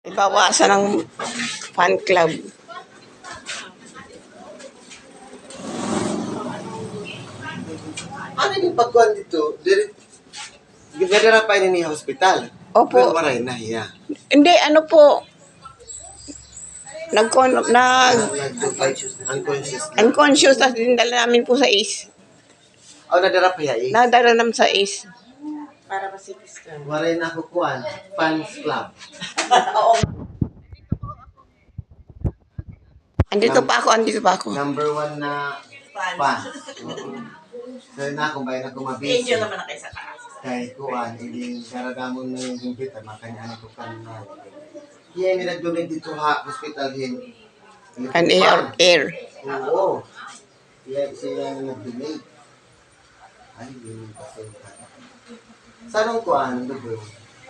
Bawasan ng fan club. Ano yung pagkuhan dito? Ganda pa rin ni hospital. Opo. Pero maray na, yeah. Hindi, ano po. Unconscious, tapos dinala namin po sa ACE. O, nadara pa ya, eh. Nadala namin sa ACE. Para masikis ka. Maray na ako kuhan. Fans club. Andito pa ako. Number 1 na fan. Kaya na ako, bayan ako mabisi. Angel naman na kayo sa taas. Kaya kuhan, hindi karadamon na yung computer, makanya ko kan na. Kaya may nag-donate dito ha, hospital hin. An air. Oo. Kaya siya nag-donate. Ay, hindi kasi. Saan ang kuhan, dugo?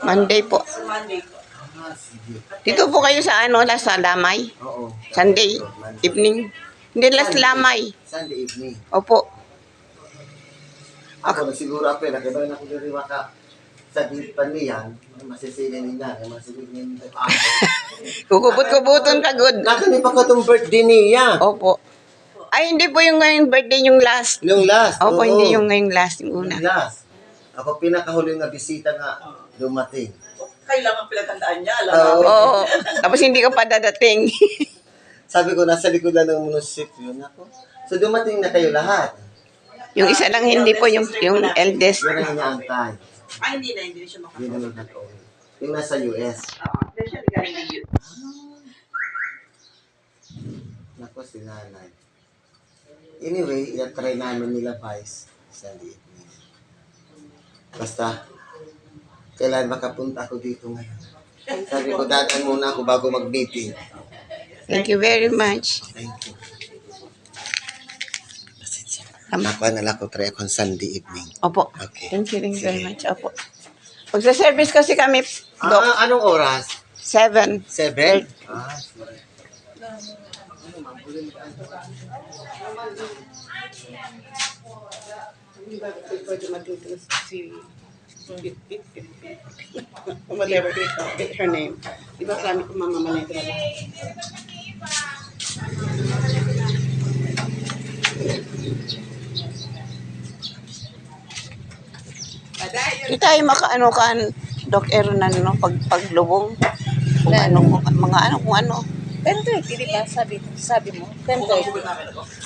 Monday po. Sa Monday ko. Ah, sige. Dito po kayo sa sa Lamay. Oo. Sunday evening. Hindi last Lamay. Sunday evening. Opo. Ako, siguro ako, nakibayan ako dito maka sa paniyan, masisilin nila, masisilin nila ako. Kukubot-kubuton ka good. Nakani pa ka itong birthday niya. Opo. Ay, hindi po yung ngayong birthday yung last. Yung last. Opo, oo. hindi yung ngayong last, yung una. Yung last. Ako pinakahuli nga bisita nga dumating. Kailangan pinagandaan niya. Alam Oo. namin. Oo. Tapos hindi ka pa dadating. Sabi ko, nasa likod lang ng munisipyo. Ako. So dumating na kayo lahat. Yung isa lang hindi po, yung eldest. Yun ang inaantay. Hindi na siya Hindi makakauwi. naman nakauwi. Yung nasa US. Hindi siya galing ng youth. Nako si nanay. Anyway, i-try namin nila Vice sa evening. Basta, kailan makapunta ako dito ngayon. Sabi ko, dadaan muna ako bago mag-meeting. Thank you very much. Thank you. Nakuha na lang ko try akong Sunday evening. Opo. Okay. Thank you very Sige. much. Opo. Magsa-service kasi kami, Doc. Anong oras? 7. 7? Sorry. Whatever her name. Di ba kami kung mamamanay talaga? Hindi tayo makaano kan Doc Ernan no paglubong kung ano kung ano. 10:30, di ba? Sabi mo. 10:30.